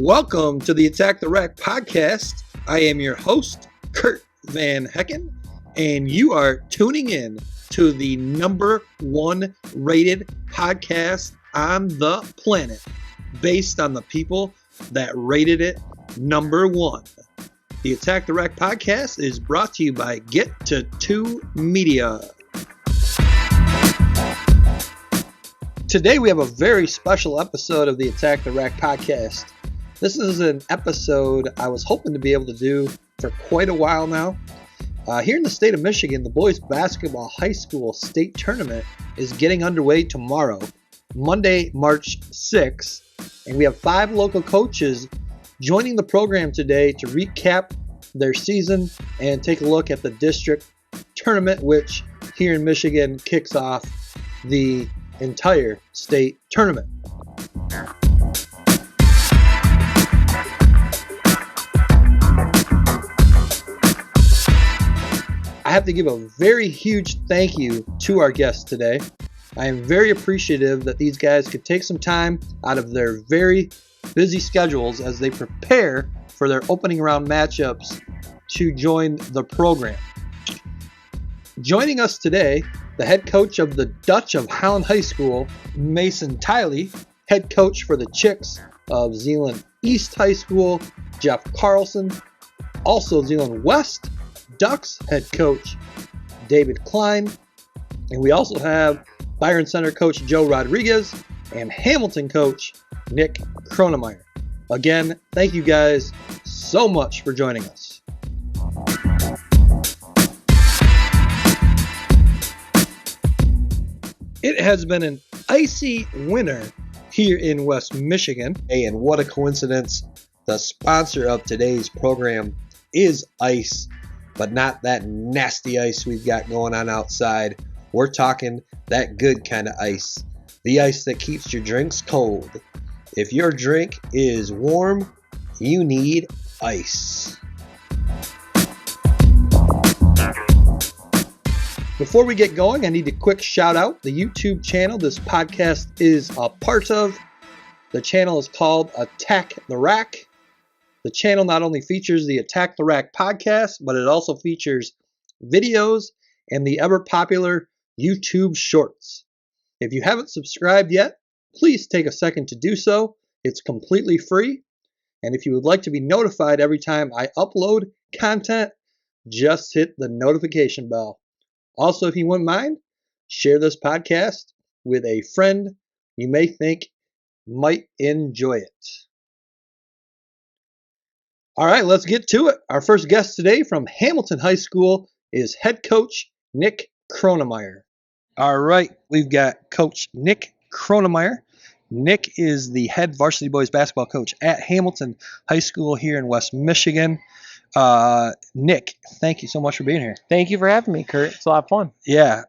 Welcome to the Attack the Rack podcast. I am your host, Kurt Van Hecken, and you are tuning in to the number one rated podcast on the planet based on the people that rated it number one. The Attack the Rack podcast is brought to you by Get to 2 Media. Today we have a very special episode of the Attack the Rack podcast. This is an episode I was hoping to be able to do for quite a while now. Here in the state of Michigan, the boys basketball high school state tournament is getting underway tomorrow, Monday, March 6th, and we have 5 local coaches joining the program today to recap their season and take a look at the district tournament, which here in Michigan kicks off the entire state tournament. I have to give a very huge thank you to our guests today. I am very appreciative that these guys could take some time out of their very busy schedules as they prepare for their opening round matchups to join the program. Joining us today, the head coach of the Dutch of Holland High School, Mason Theile, head coach for the Chicks of Zeeland East High School, Jeff Carlson, also Zeeland West Ducks head coach, David Klyn, and we also have Byron Center coach Joe Rodriguez and Hamilton coach Nick Kronemeyer. Again, thank you guys so much for joining us. It has been an icy winter here in West Michigan, and what a coincidence. The sponsor of today's program is ice, but not that nasty ice we've got going on outside. We're talking that good kind of ice, the ice that keeps your drinks cold. If your drink is warm, you need ice. Before we get going, I need to quick shout out the YouTube channel this podcast is a part of. The channel is called Attack the Rack. The channel not only features the Attack the Rack podcast, but it also features videos and the ever popular YouTube Shorts. If you haven't subscribed yet, please take a second to do so. It's completely free. And if you would like to be notified every time I upload content, just hit the notification bell. Also, if you wouldn't mind, share this podcast with a friend you may think might enjoy it. All right, let's get to it. Our first guest today from Hamilton High School is head coach Nick Kronemeyer. All right, we've got Coach Nick Kronemeyer. Nick is the head varsity boys basketball coach at Hamilton High School here in West Michigan. Nick, thank you so much for being here. Thank you for having me, Kurt. It's a lot of fun. Yeah.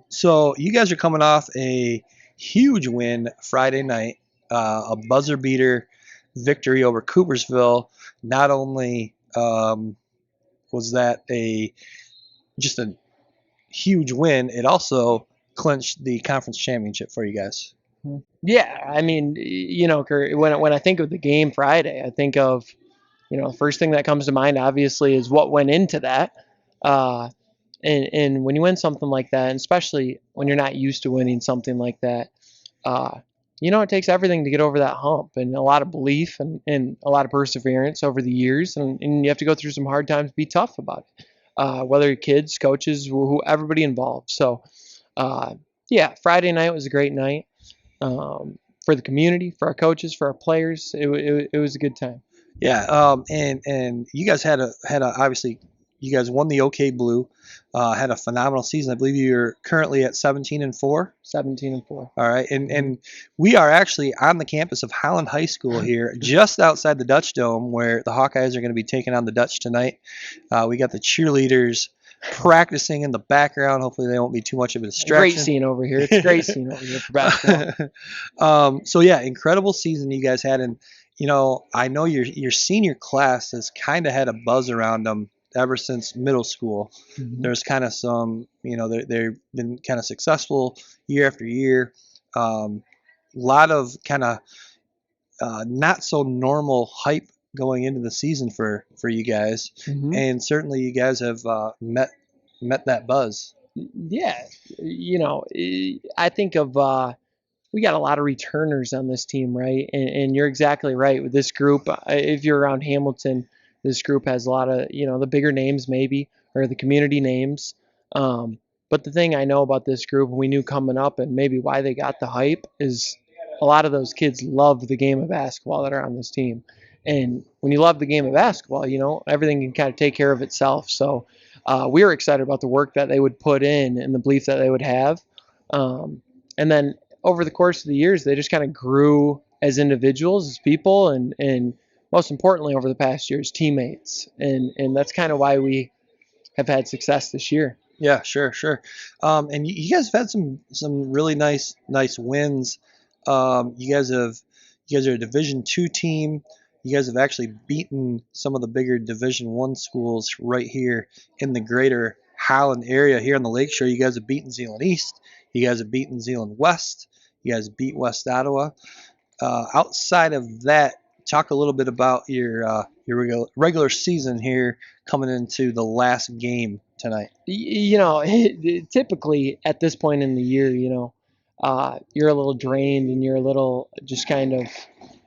So you guys are coming off a huge win Friday night, a buzzer beater victory over Coopersville. Not only was that just a huge win, it also clinched the conference championship for you guys. Yeah, I mean, Kurt, when I think of the game Friday, I think of, the first thing that comes to mind obviously is what went into that. And when you win something like that, and especially when you're not used to winning something like that, it takes everything to get over that hump, and a lot of belief and a lot of perseverance over the years. And you have to go through some hard times, be tough about it, whether kids, coaches, everybody involved. So, Friday night was a great night for the community, for our coaches, for our players. It was a good time. Yeah, and you guys had a obviously you guys won the OK Blue, had a phenomenal season. I believe you're currently at 17-4. 17-4. All right, and we are actually on the campus of Holland High School here, just outside the Dutch Dome, where the Hawkeyes are going to be taking on the Dutch tonight. We got the cheerleaders practicing in the background. Hopefully they won't be too much of a distraction. Great scene over here. It's a great scene over here for basketball. So yeah, incredible season you guys had, and I know your senior class has kind of had a buzz around them ever since middle school. Mm-hmm. There's kind of some, they've been kind of successful year after year. A lot of kind of not so normal hype going into the season for you guys, and certainly you guys have met that buzz. Yeah, I think of we got a lot of returners on this team, right? And you're exactly right with this group. If you're around Hamilton, this group has a lot of the bigger names maybe, or the community names. But the thing I know about this group, and we knew coming up, and maybe why they got the hype, is a lot of those kids love the game of basketball that are on this team. And when you love the game of basketball, everything can kind of take care of itself. So we were excited about the work that they would put in and the belief that they would have. And then over the course of the years, they just kind of grew as individuals, as people, and most importantly, over the past years, teammates. And that's kind of why we have had success this year. Yeah, sure. And you guys have had some really nice wins. You guys are a Division II team. You guys have actually beaten some of the bigger Division I schools right here in the greater Holland area here on the Lakeshore. You guys have beaten Zeeland East. You guys have beaten Zeeland West. You guys beat West Ottawa. Outside of that, talk a little bit about your regular season here coming into the last game tonight. Typically at this point in the year, you're a little drained and you're a little just kind of.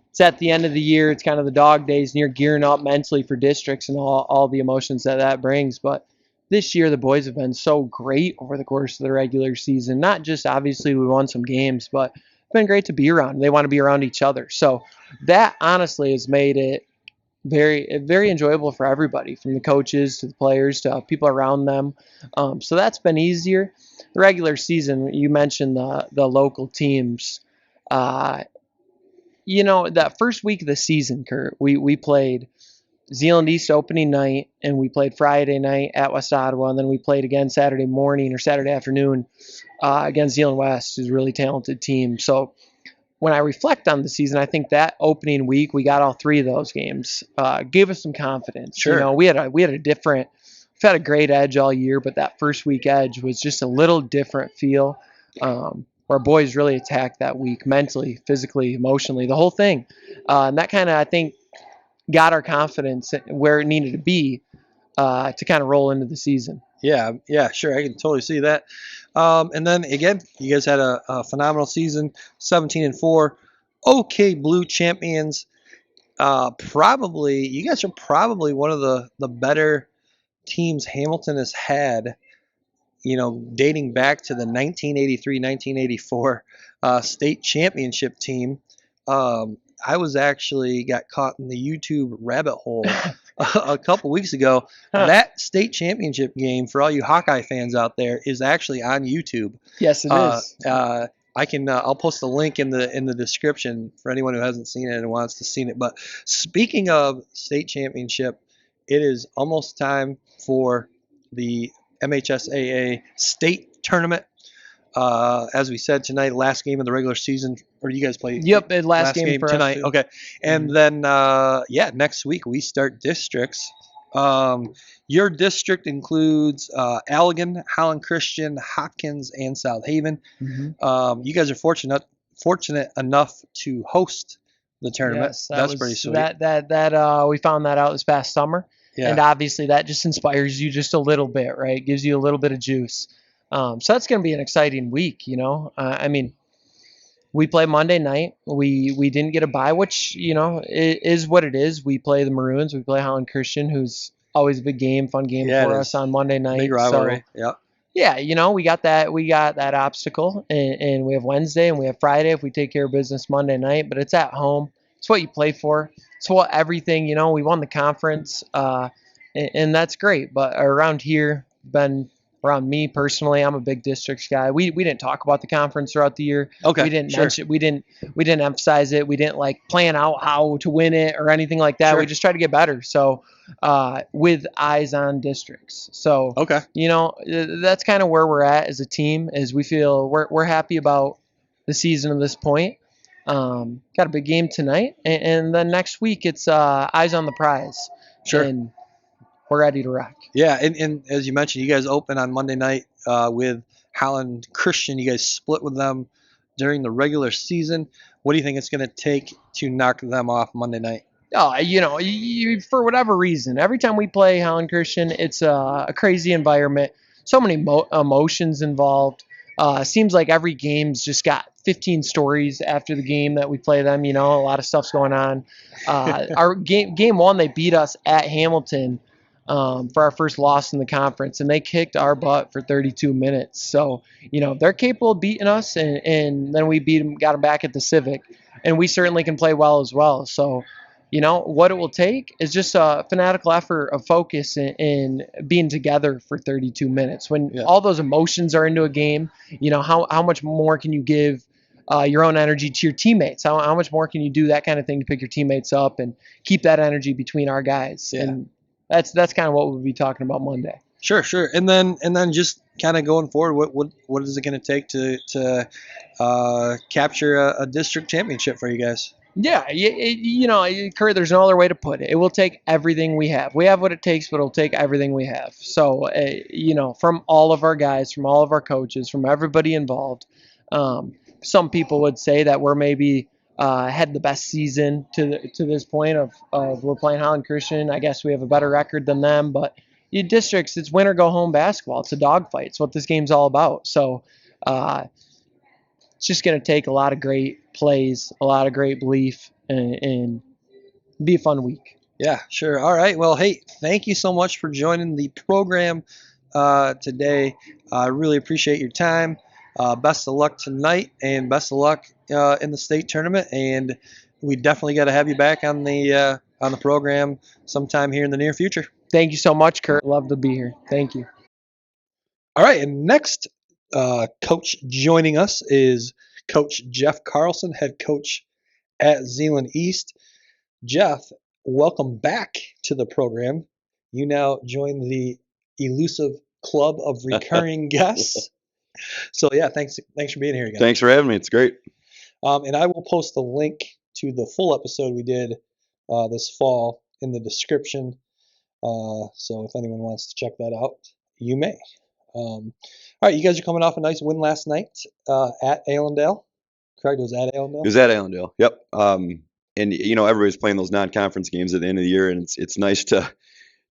It's at the end of the year. It's kind of the dog days, and you're gearing up mentally for districts and all the emotions that brings. But this year, the boys have been so great over the course of the regular season. Not just obviously we won some games, but it's been great to be around. They want to be around each other. So that honestly has made it very, very enjoyable for everybody, from the coaches to the players to people around them. So that's been easier. The regular season, you mentioned the local teams. That first week of the season, Kurt, we played Zeeland East opening night, and we played Friday night at West Ottawa, and then we played again Saturday morning or Saturday afternoon against Zeeland West, who's a really talented team. So when I reflect on the season, I think that opening week we got all three of those games, gave us some confidence. Sure. We had a different, we've had a great edge all year, but that first week edge was just a little different feel. Our boys really attacked that week mentally, physically, emotionally, the whole thing. And that kind of, I think, got our confidence where it needed to be to kind of roll into the season. Yeah, sure. I can totally see that. And then, again, you guys had a phenomenal season, 17-4. OK Blue champions. You guys are probably one of the better teams Hamilton has had, dating back to the 1983-1984 state championship team. I got caught in the YouTube rabbit hole a couple weeks ago. That state championship game, for all you Hawkeye fans out there, is actually on YouTube. Yes, it is. I'll post a link in the description for anyone who hasn't seen it and wants to see it. But speaking of state championship, it is almost time for the MHSAA state tournament. As we said tonight, last game of the regular season. Or you guys play? Yep, last game for tonight. Us okay, and then next week we start districts. Your district includes Allegan, Holland Christian, Hopkins, and South Haven. You guys are fortunate enough to host the tournament. Yes, that's pretty sweet. That we found that out this past summer. Yeah. And obviously that just inspires you just a little bit, right? Gives you a little bit of juice. So that's going to be an exciting week, we play Monday night. We didn't get a bye, which, is what it is. We play the Maroons. We play Holland Christian, who's always a big game, fun game for us on Monday night. Big rivalry. So, yeah, we got that obstacle, and we have Wednesday and we have Friday if we take care of business Monday night, but it's at home. It's what you play for. It's what everything, we won the conference, and that's great. But around here, around me personally, I'm a big districts guy. We didn't talk about the conference throughout the year. Okay, we didn't mention, we didn't emphasize it. We didn't plan out how to win it or anything like that. Sure. We just tried to get better. So with eyes on districts. So okay, that's kind of where we're at as a team. Is we feel we're happy about the season at this point. Got a big game tonight, and then next week it's eyes on the prize. Sure. And we're ready to rock. Yeah, and as you mentioned, you guys open on Monday night with Holland Christian. You guys split with them during the regular season. What do you think it's going to take to knock them off Monday night? Oh, for whatever reason, every time we play Holland Christian, it's a crazy environment. So many emotions involved. Seems like every game's just got 15 stories after the game that we play them. A lot of stuff's going on. Our game one, they beat us at Hamilton for our first loss in the conference, and they kicked our butt for 32 minutes. So they're capable of beating us, and then we beat them, got them back at the Civic, and we certainly can play well as well. So. What it will take is just a fanatical effort of focus in being together for 32 minutes. When all those emotions are into a game, how much more can you give your own energy to your teammates? How much more can you do that kind of thing to pick your teammates up and keep that energy between our guys? Yeah. And that's kind of what we'll be talking about Monday. Sure. And then just kind of going forward, what is it going to take to capture a district championship for you guys? Yeah, Kurt, there's no other way to put it. It will take everything we have. We have what it takes, but it'll take everything we have. So, from all of our guys, from all of our coaches, from everybody involved, some people would say that we're maybe had the best season to this point of we're playing Holland Christian. I guess we have a better record than them, but districts, it's win or go home basketball. It's a dogfight. It's what this game's all about. So, it's just going to take a lot of great plays, a lot of great belief, and be a fun week. Yeah, sure. All right. Well, hey, thank you so much for joining the program today. I really appreciate your time. Best of luck tonight, and best of luck in the state tournament. And we definitely got to have you back on the program sometime here in the near future. Thank you so much, Kurt. Love to be here. Thank you. All right, and next coach joining us is Coach Jeff Carlson, head coach at Zeeland East. Jeff, welcome back to the program. You now join the elusive club of recurring guests. So yeah, thanks for being here again. Thanks for having me. It's great. And I will post a link to the full episode we did this fall in the description. So if anyone wants to check that out, you may. All right, you guys are coming off a nice win last night at Allendale. Correct? It was at Allendale? It was at Allendale, yep. And, everybody's playing those non-conference games at the end of the year, and it's nice to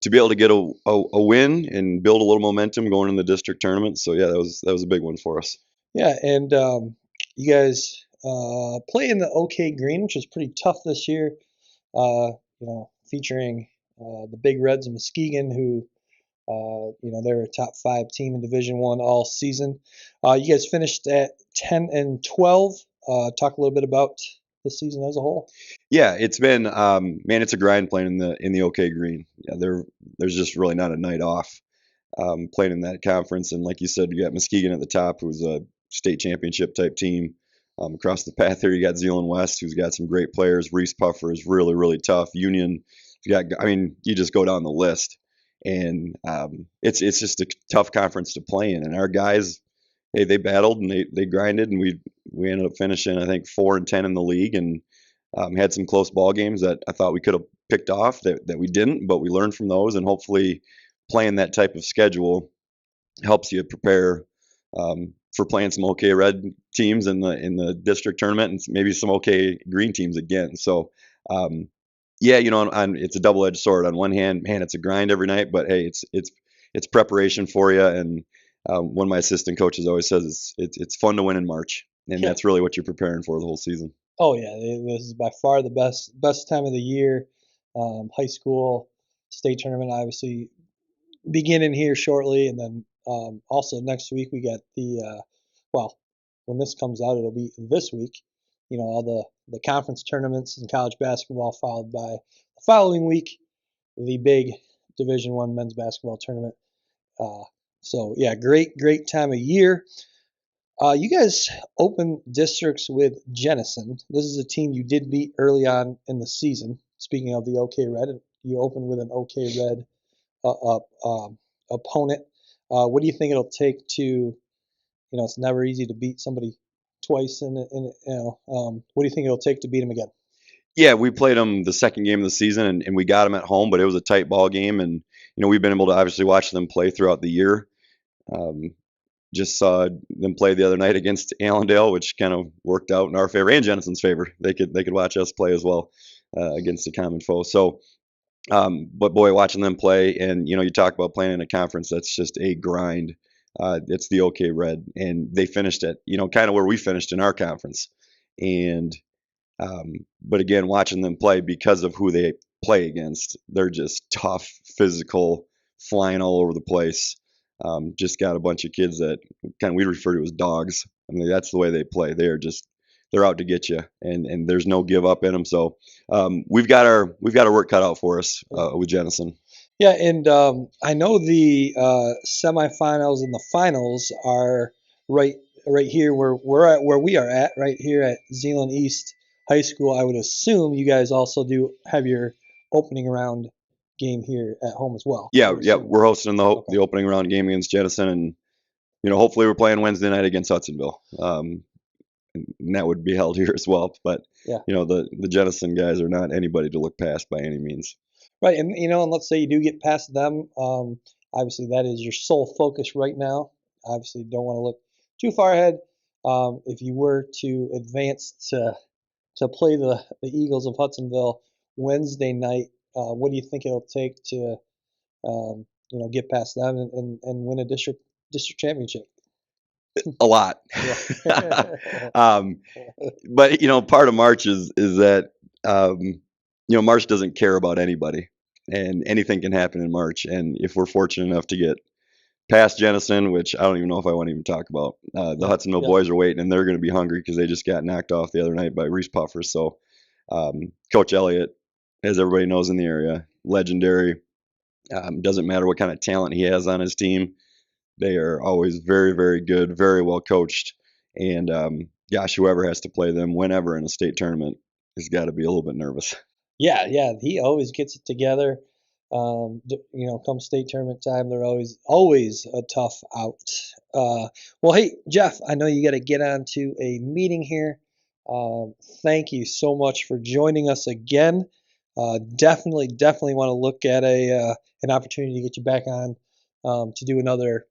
be able to get a win and build a little momentum going in the district tournament. So, yeah, that was a big one for us. Yeah, and you guys play in the OK Green, which is pretty tough this year, featuring the Big Reds of Muskegon, who they're a top 5 team in Division I all season. You guys finished at 10-12. Talk a little bit about the season as a whole. Yeah, it's been it's a grind playing in the OK Green. Yeah, there's just really not a night off playing in that conference. And like you said, you got Muskegon at the top, who's a state championship type team. Across the path here, you got Zeeland West, who's got some great players. Reese Puffer is really, really tough. Union, you just go down the list. And it's just a tough conference to play in. And our guys, hey, they battled and they grinded, and we ended up finishing, I think, 4-10 in the league, and had some close ball games that I thought we could have picked off that we didn't, but we learned from those. And hopefully playing that type of schedule helps you prepare for playing some OK Red teams in the district tournament, and maybe some OK Green teams again. So yeah, it's a double-edged sword. On one hand, man, it's a grind every night, but hey, it's preparation for you. And one of my assistant coaches always says it's fun to win in March, and that's really what you're preparing for the whole season. Oh yeah, this is by far the best time of the year. High school state tournament, obviously, beginning here shortly, and then also next week we got the when this comes out, it'll be this week. All the conference tournaments in college basketball, followed by the following week, the big Division I men's basketball tournament. So, yeah, great time of year. You guys open districts with Jenison. This is a team you did beat early on in the season. Speaking of the OK Red, you open with an OK Red opponent. What do you think it'll take to, it's never easy to beat somebody twice, what do you think it'll take to beat them again? Yeah, we played them the second game of the season, and we got them at home, but it was a tight ball game, and we've been able to obviously watch them play throughout the year. just saw them play the other night against Allendale, which kind of worked out in our favor and Jennison's favor. They could watch us play as well against a common foe. So, but boy, watching them play, and you talk about playing in a conference that's just a grind. It's the OK Red, and they finished at kind of where we finished in our conference, and but again, watching them play because of who they play against, they're just tough, physical, flying all over the place. Just got a bunch of kids that kind of we refer to as dogs. I mean, that's the way they play. They're out to get you, and there's no give up in them. So we've got our work cut out for us with Jennison. Yeah, and I know the semifinals and the finals are right here where we are at, right here at Zeeland East High School. I would assume you guys also do have your opening round game here at home as well. Yeah, we're hosting the opening round game against Jennison, and hopefully we're playing Wednesday night against Hudsonville. And that would be held here as well. But the Jennison guys are not anybody to look past by any means. Right, and and let's say you do get past them. Obviously, that is your sole focus right now. Obviously, don't want to look too far ahead. If you were to advance to play the Eagles of Hudsonville Wednesday night, what do you think it'll take to get past them and win a district championship? A lot. But part of March is that March doesn't care about anybody, and anything can happen in March. And if we're fortunate enough to get past Jennison, which I don't even know if I want to even talk about, the Hudsonville boys are waiting, and they're going to be hungry because they just got knocked off the other night by Reese Puffers. So Coach Elliott, as everybody knows in the area, legendary. Doesn't matter what kind of talent he has on his team. They are always very, very good, very well coached. And gosh, whoever has to play them whenever in a state tournament has got to be a little bit nervous. Yeah, he always gets it together. Come state tournament time, they're always a tough out. Well, hey, Jeff, I know you got to get on to a meeting here. Thank you so much for joining us again. Definitely want to look at an opportunity to get you back on to do another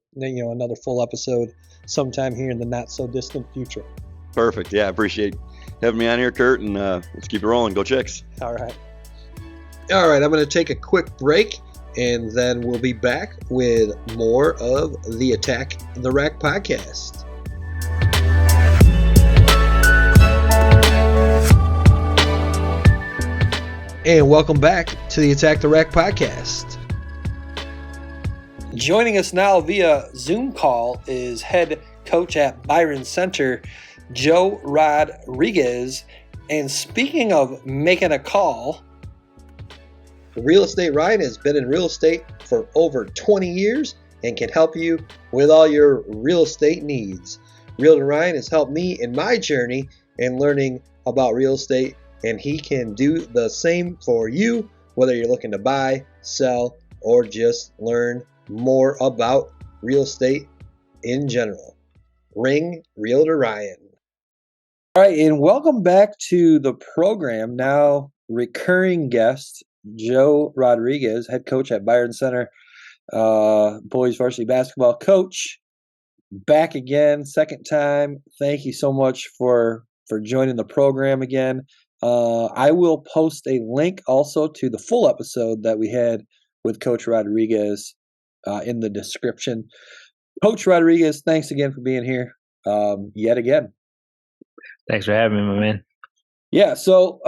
full episode sometime here in the not so distant future. Perfect. Yeah, I appreciate having me on here, Kurt, and let's keep it rolling. Go Chicks. All right, I'm going to take a quick break, and then we'll be back with more of the Attack the Rack podcast. And welcome back to the Attack the Rack podcast. Joining us now via Zoom call is head coach at Byron Center, Joe Rodriguez. And speaking of making a call, Real Estate Ryan has been in real estate for over 20 years and can help you with all your real estate needs. Realtor Ryan has helped me in my journey in learning about real estate, and he can do the same for you, whether you're looking to buy, sell, or just learn more about real estate in general. Ring Realtor Ryan. All right, and welcome back to the program. Now, recurring guest, Joe Rodriguez, head coach at Byron Center, boys varsity basketball coach. Back again, second time. Thank you so much for joining the program again. I will post a link also to the full episode that we had with Coach Rodriguez in the description. Coach Rodriguez, thanks again for being here yet again. Thanks for having me, my man. Yeah, so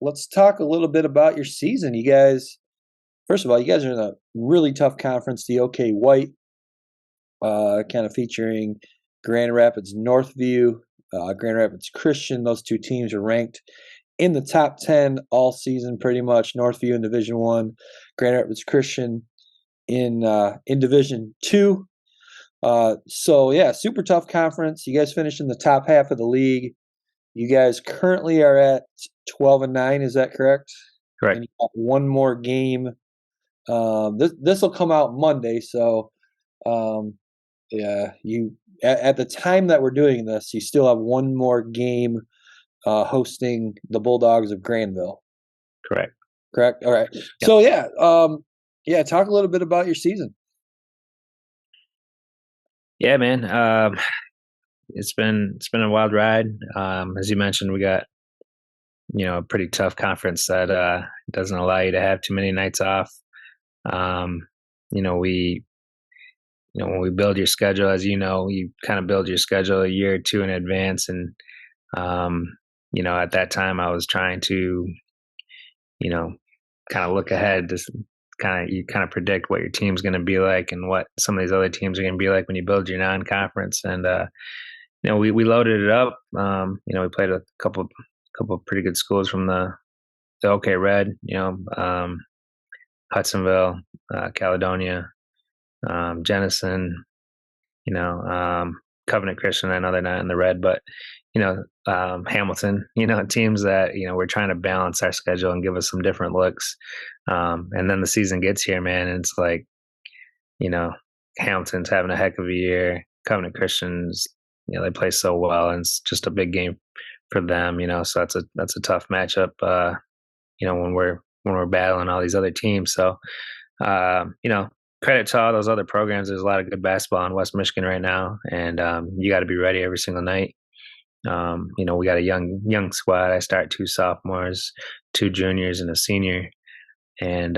let's talk a little bit about your season. You guys, first of all, you guys are in a really tough conference, the OK White, kind of featuring Grand Rapids Northview, Grand Rapids Christian. Those two teams are ranked in the top 10 all season pretty much. Northview in Division 1, Grand Rapids Christian in Division 2. So yeah, super tough conference. You guys finished in the top half of the league. You guys currently are at 12-9. Is that correct? Correct. And you got one more game. This will come out Monday. So yeah, you at the time that we're doing this, you still have one more game hosting the Bulldogs of Granville. Correct. All right. Yep. So yeah, talk a little bit about your season. Yeah, man. It's been a wild ride. As you mentioned, we got a pretty tough conference that doesn't allow you to have too many nights off. Um, we when we build your schedule, as you kind of build your schedule a year or two in advance, and um, at that time I was trying to you know kind of look ahead to kind of predict what your team's going to be like and what some of these other teams are going to be like when you build your non-conference. And we loaded it up. We played a couple of pretty good schools from the OK Red, Hudsonville, Caledonia, Jenison, Covenant Christian. I know they're not in the red, but Hamilton, teams that we're trying to balance our schedule and give us some different looks. And then the season gets here, man, and it's like, Hamilton's having a heck of a year. Covenant Christians, they play so well, and it's just a big game for them. So that's a tough matchup. When we're battling all these other teams. So, credit to all those other programs. There's a lot of good basketball in West Michigan right now, and you got to be ready every single night. We got a young squad. I start 2 sophomores, 2 juniors, and a senior. And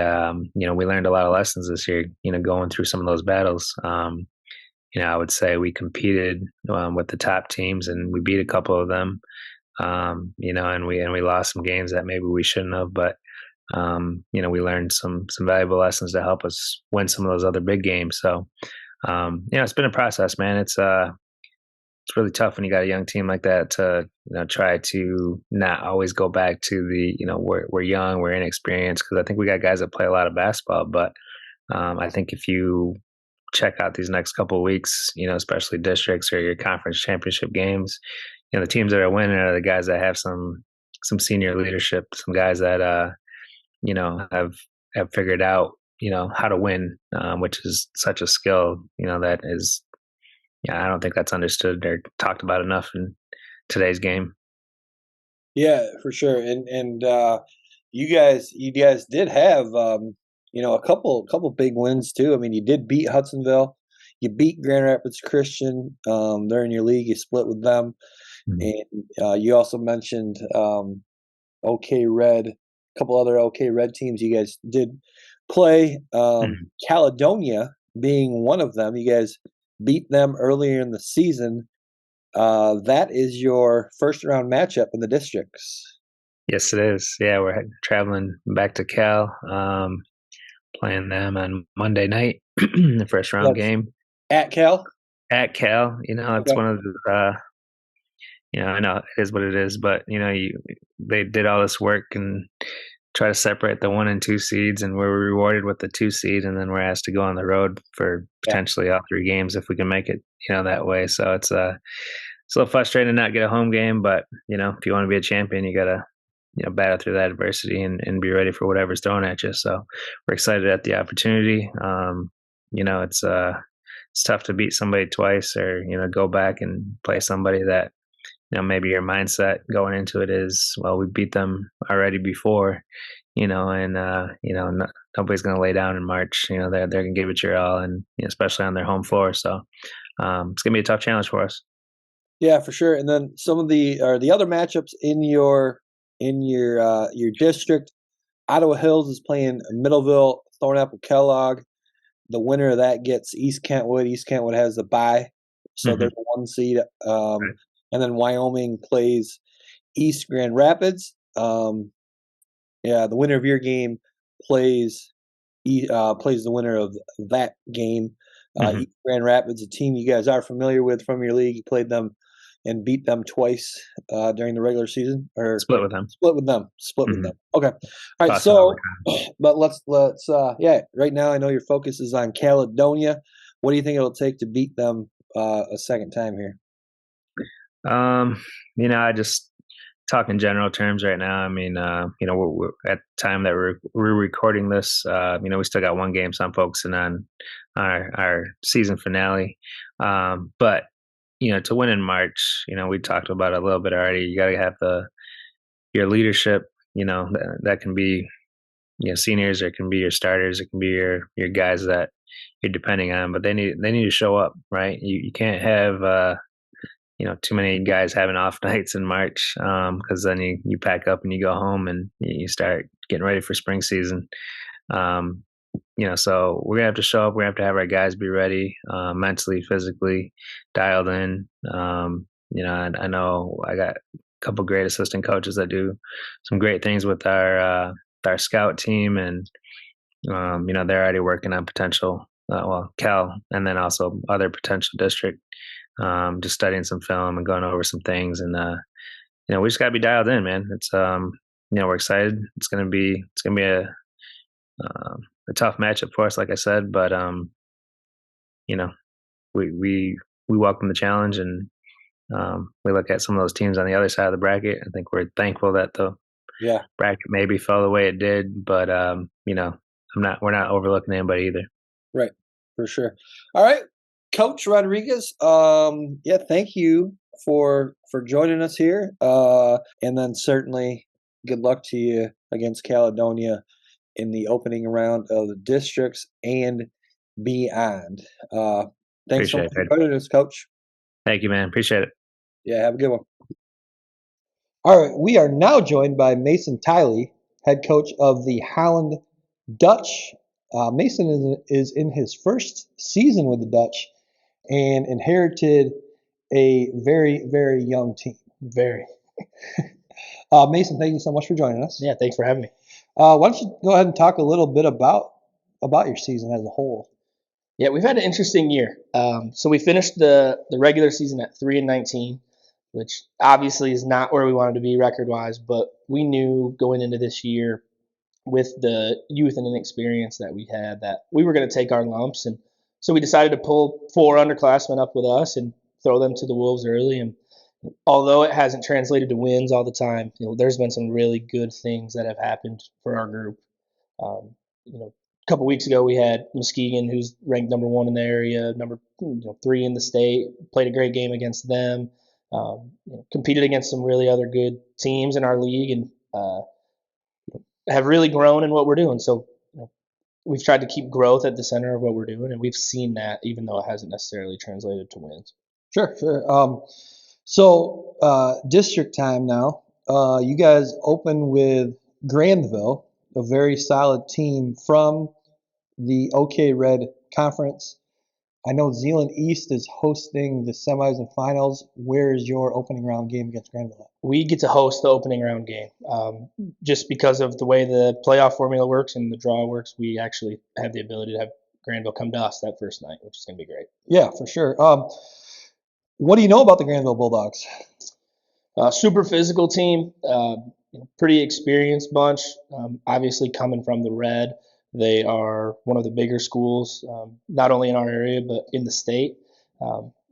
we learned a lot of lessons this year. Going through some of those battles. I would say we competed with the top teams, and we beat a couple of them. And we lost some games that maybe we shouldn't have, but we learned some valuable lessons to help us win some of those other big games. So, it's been a process, man. It's really tough when you got a young team like that to, try to not always go back to the, we're young, we're inexperienced, because I think we got guys that play a lot of basketball. But I think if you check out these next couple of weeks, especially districts or your conference championship games, the teams that are winning are the guys that have some senior leadership, some guys that have figured out how to win, which is such a skill. That is, I don't think that's understood or talked about enough in today's game. Yeah, for sure. And you guys did have a couple big wins too. I mean, you did beat Hudsonville, you beat Grand Rapids Christian. They're in your league. You split with them. And you also mentioned OK Red, a couple other OK Red teams you guys did play. Caledonia being one of them. You guys beat them earlier in the season. That is your first round matchup in the districts. Yes, it is. Yeah, we're traveling back to Cal, playing them on Monday night, the first round game. At Cal? At Cal. It's one of the I know it is what it is, but they did all this work and try to separate the 1 and 2 seeds, and we're rewarded with the 2 seed, and then we're asked to go on the road for potentially all 3 games if we can make it, that way. So it's a little frustrating to not get a home game, but if you want to be a champion, you gotta battle through that adversity and be ready for whatever's thrown at you. So we're excited at the opportunity. It's tough to beat somebody twice, or go back and play somebody that maybe your mindset going into it is, well, we beat them already before, and nobody's going to lay down in March. They're going to give it your all, and especially on their home floor. So it's going to be a tough challenge for us. Yeah, for sure. And then some of the other matchups in your district. Ottawa Hills is playing Middleville, Thornapple Kellogg. The winner of that gets East Kentwood. East Kentwood has the bye, so there's a 1 seed. And then Wyoming plays East Grand Rapids. The winner of your game plays the winner of that game. East Grand Rapids, a team you guys are familiar with from your league. You played them and beat them twice during the regular season, or split with them. Split with them. Okay. All right. So, but let's right now I know your focus is on Caledonia. What do you think it'll take to beat them a second time here? I just talk in general terms right now. I mean, we're at the time that we're recording this, we still got 1 game, so I'm focusing on our season finale. But to win in March, we talked about it a little bit already. You got to have your leadership, that can be seniors, or it can be your starters, it can be your guys that you're depending on, but they need to show up, right? You can't have too many guys having off nights in March, because then you pack up and you go home and you start getting ready for spring season. So we're gonna have to show up. We're gonna have to have our guys be ready, mentally, physically, dialed in. I know I got a couple great assistant coaches that do some great things with our scout team, and they're already working on potential, Cal, and then also other potential district, just studying some film and going over some things, and we just gotta be dialed in, man. It's we're excited. It's gonna be a tough matchup for us, like I said, but we welcome the challenge, and we look at some of those teams on the other side of the bracket. I think we're thankful that the bracket maybe fell the way it did, but we're not overlooking anybody either. Right, for sure. All right, Coach Rodriguez. Thank you for joining us here, and then certainly good luck to you against Caledonia in the opening round of the districts and beyond. Thanks so much for joining us, Coach. Thank you, man. Appreciate it. Yeah, have a good one. All right, we are now joined by Mason Theile, head coach of the Holland Dutch. Mason is in his first season with the Dutch and inherited a very, very young team. Very. Mason, thank you so much for joining us. Yeah, thanks for having me. Why don't you go ahead and talk a little bit about your season as a whole? Yeah, we've had an interesting year. So we finished the regular season at 3-19, which obviously is not where we wanted to be record-wise, but we knew going into this year with the youth and inexperience that we had that we were going to take our lumps, and so we decided to pull 4 underclassmen up with us and throw them to the Wolves early. And although it hasn't translated to wins all the time, there's been some really good things that have happened for our group. A couple weeks ago we had Muskegon, who's ranked number 1 in the area, number 3 in the state, played a great game against them. Competed against some really other good teams in our league, and have really grown in what we're doing. So we've tried to keep growth at the center of what we're doing, and we've seen that even though it hasn't necessarily translated to wins. Sure. So district time now. You guys open with Granville, a very solid team from the OK Red Conference. I know Zeeland East is hosting the semis and finals. Where is your opening round game against Granville? We get to host the opening round game. Just because of the way the playoff formula works and the draw works, we actually have the ability to have Granville come to us that first night, which is going to be great. Yeah, for sure. What do you know about the Granville Bulldogs? Super physical team, pretty experienced bunch. Obviously coming from the Red, they are one of the bigger schools, not only in our area but in the state.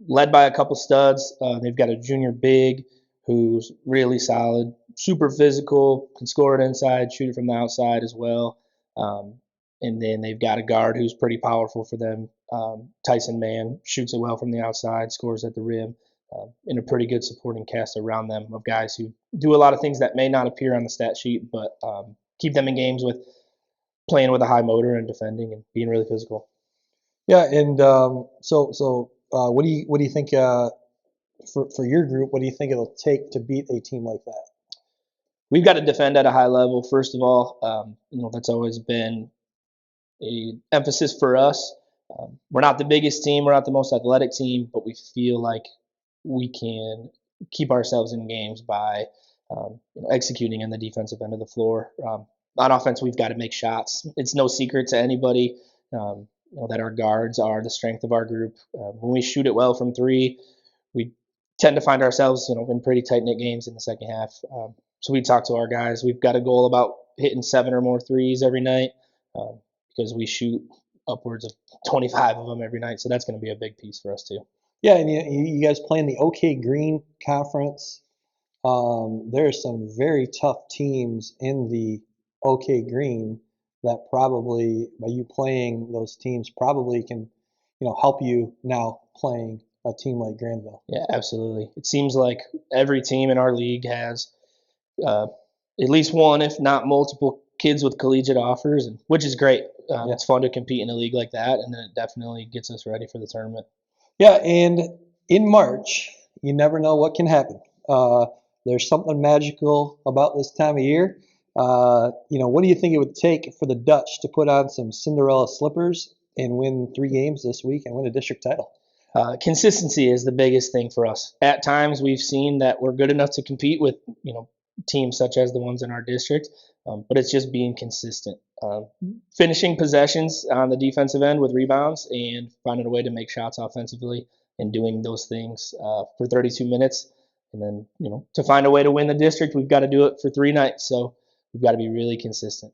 Led by a couple studs. They've got a junior big who's really solid, super physical, can score it inside, shoot it from the outside as well. And then they've got a guard who's pretty powerful for them. Tyson Mann shoots it well from the outside, scores at the rim, and a pretty good supporting cast around them of guys who do a lot of things that may not appear on the stat sheet, but keep them in games with playing with a high motor and defending and being really physical. Yeah, and so what do you think for your group? What do you think it'll take to beat a team like that? We've got to defend at a high level. First of all, that's always been an emphasis for us. We're not the biggest team, we're not the most athletic team, but we feel like we can keep ourselves in games by executing in the defensive end of the floor. On offense, we've got to make shots. It's no secret to anybody that our guards are the strength of our group. When we shoot it well from 3, we tend to find ourselves in pretty tight-knit games in the second half. So we talk to our guys. We've got a goal about hitting 7 or more threes every night because we shoot upwards of 25 of them every night. So that's going to be a big piece for us too. Yeah, and you guys play in the OK Green Conference. There are some very tough teams in the OK Green that probably, by you playing those teams, probably can, help you now playing a team like Granville. Yeah, absolutely. It seems like every team in our league has at least one, if not multiple, kids with collegiate offers, and which is great. Yeah. It's fun to compete in a league like that, and then it definitely gets us ready for the tournament. Yeah, and in March, you never know what can happen. There's something magical about this time of year. What do you think it would take for the Dutch to put on some Cinderella slippers and win 3 games this week and win a district title? Consistency is the biggest thing for us. At times, we've seen that we're good enough to compete with teams such as the ones in our district, but it's just being consistent. Finishing possessions on the defensive end with rebounds and finding a way to make shots offensively and doing those things for 32 minutes. And then, to find a way to win the district, we've got to do it for 3 nights. So we've got to be really consistent.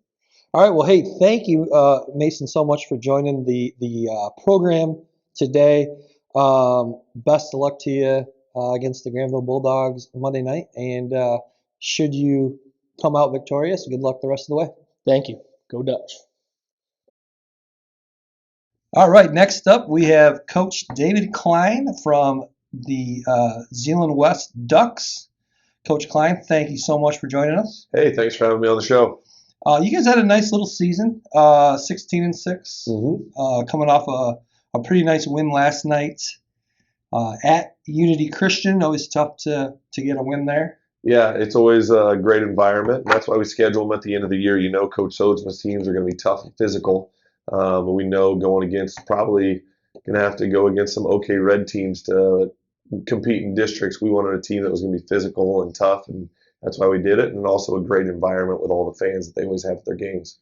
All right. Well, hey, thank you, Mason, so much for joining the program today. Best of luck to you against the Granville Bulldogs Monday night. And should you come out victorious, good luck the rest of the way. Thank you. Go Dutch. All right. Next up, we have Coach David Klyn from the Zeeland West Ducks. Coach Klyn, thank you so much for joining us. Hey, thanks for having me on the show. You guys had a nice little season, 16-6, coming off a pretty nice win last night at Unity Christian. Always tough to get a win there. Yeah, it's always a great environment. And that's why we schedule them at the end of the year. Coach Sodsman's teams are going to be tough and physical. But we know going against probably going to have to go against some OK Red teams to compete in districts. We wanted a team that was going to be physical and tough, and that's why we did it. And also a great environment with all the fans that they always have at their games.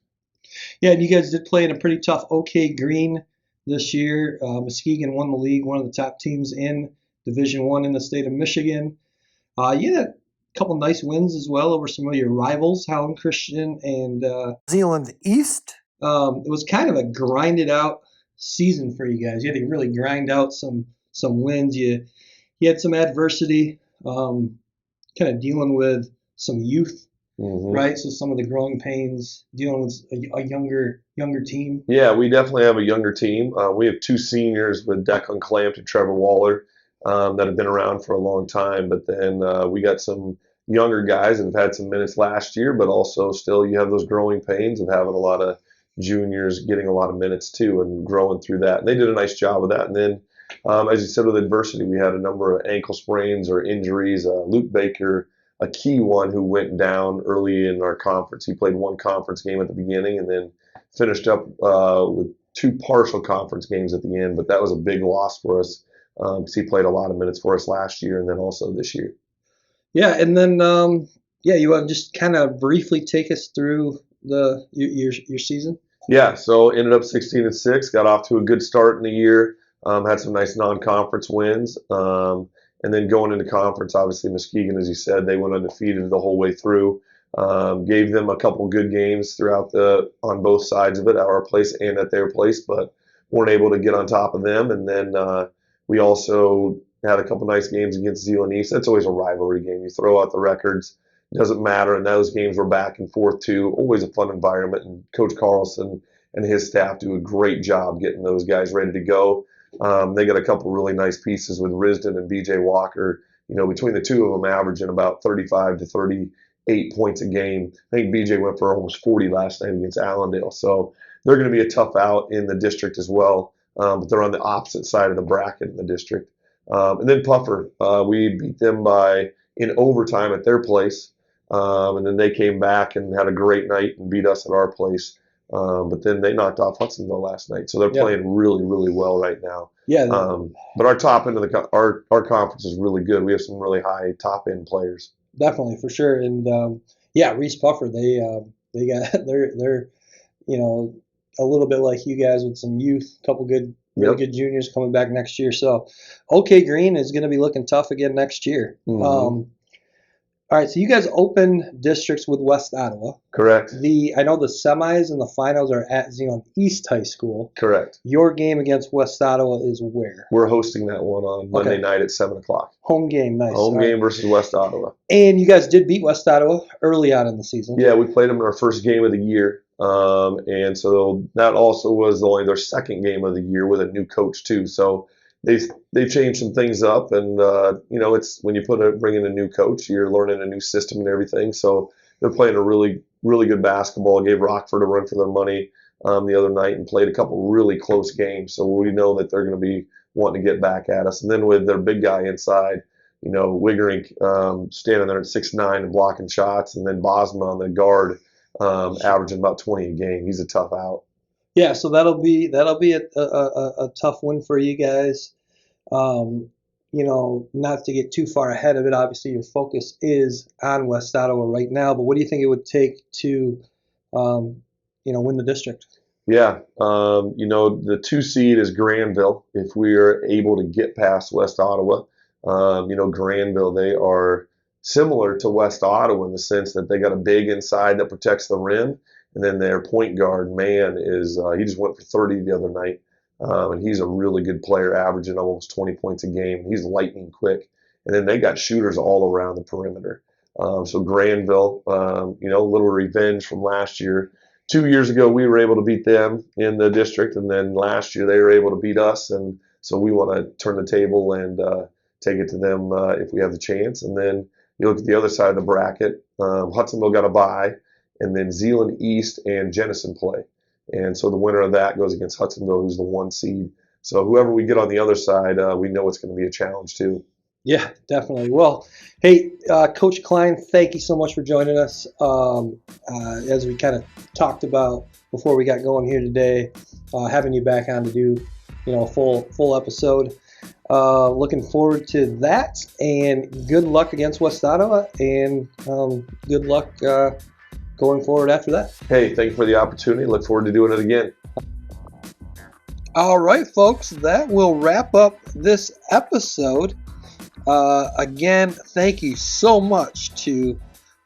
Yeah, and you guys did play in a pretty tough OK Green this year. Muskegon won the league, one of the top teams in Division I in the state of Michigan. You had a couple nice wins as well over some of your rivals, Holland Christian and Zeeland East. It was kind of a grinded out season for you guys. You had to really grind out some wins. You had some adversity, kind of dealing with some youth. Right, so some of the growing pains, dealing with a younger team. Yeah, we definitely have a younger team. We have 2 seniors with Declan Clampt and Trevor Waller that have been around for a long time. But then we got some younger guys that have had some minutes last year, but also still you have those growing pains of having a lot of juniors getting a lot of minutes too and growing through that. And they did a nice job of that. And then, as you said, with adversity, we had a number of ankle sprains or injuries. Luke Baker, a key one who went down early in our conference. He played 1 conference game at the beginning and then finished up with 2 partial conference games at the end. But that was a big loss for us because he played a lot of minutes for us last year and then also this year. Yeah, and then you want to just kind of briefly take us through your season? Yeah, so ended up 16-6, got off to a good start in the year, had some nice non-conference wins. And then going into conference, obviously Muskegon, as you said, they went undefeated the whole way through. Gave them a couple good games throughout on both sides of it, at our place and at their place, but weren't able to get on top of them. And then we also had a couple nice games against Zeeland East. That's always a rivalry game. You throw out the records, doesn't matter. And those games were back and forth too. Always a fun environment. And Coach Carlson and his staff do a great job getting those guys ready to go. They got a couple really nice pieces with Risden and BJ Walker. Between the 2 of them averaging about 35 to 38 points a game. I think BJ went for almost 40 last night against Allendale. So they're going to be a tough out in the district as well. But they're on the opposite side of the bracket in the district. And then Puffer, we beat them in overtime at their place. And then they came back and had a great night and beat us at our place. But then they knocked off Hudsonville last night, so they're playing really, really well right now. Yeah. But our top end of our conference is really good. We have some really high top end players. Definitely, for sure. And Reese Puffer, they're a little bit like you guys with some youth, a couple good juniors coming back next year. So OK Green is going to be looking tough again next year. All right, so you guys open districts with West Ottawa. Correct. I know the semis and the finals are at Zeeland East High School. Correct. Your game against West Ottawa is where? We're hosting that one on Monday night at 7 o'clock. Home game, nice. Home game versus West Ottawa. And you guys did beat West Ottawa early on in the season. Yeah, we played them in our first game of the year. And so that also was only their second game of the year with a new coach too. So they've changed some things up, and it's when you bring in a new coach, you're learning a new system and everything. So they're playing a really, really good basketball. Gave Rockford a run for their money the other night and played a couple really close games. So we know that they're going to be wanting to get back at us. And then with their big guy inside, Wiggerink standing there at 6'9" and blocking shots, and then Bosma on the guard averaging about 20 a game. He's a tough out. Yeah, so that'll be a tough win for you guys. Not to get too far ahead of it. Obviously, your focus is on West Ottawa right now. But what do you think it would take to, win the district? Yeah, the 2 seed is Granville. If we are able to get past West Ottawa, Granville, they are similar to West Ottawa in the sense that they got a big inside that protects the rim. And then their point guard, man, he just went for 30 the other night. And he's a really good player, averaging almost 20 points a game. He's lightning quick. And then they got shooters all around the perimeter. So Granville, a little revenge from last year. 2 years ago, we were able to beat them in the district. And then last year, they were able to beat us. And so we want to turn the table and take it to them if we have the chance. And then you look at the other side of the bracket. Hudsonville got a bye. And then Zeeland East and Jenison play. And so the winner of that goes against Hudsonville, who's the 1 seed. So whoever we get on the other side, we know it's going to be a challenge too. Yeah, definitely. Well, hey, Coach Klyn, thank you so much for joining us. As we kind of talked about before we got going here today, having you back on to do, a full episode. Looking forward to that, and good luck against West Ottawa, and good luck going forward after that. Hey, thank you for the opportunity. Look forward to doing it again. All right, folks, that will wrap up this episode. Again, thank you so much to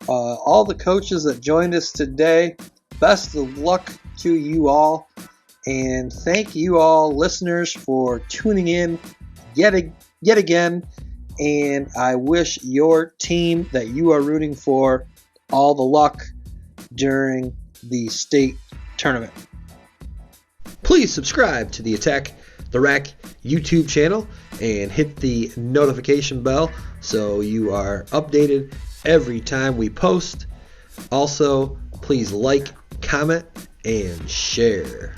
all the coaches that joined us today. Best of luck to you all. And thank you all, listeners, for tuning in yet again. And I wish your team that you are rooting for all the luck during the state tournament. Please subscribe to the Attack the Rack YouTube channel and hit the notification bell so you are updated every time we post. Also, please like, comment, and share.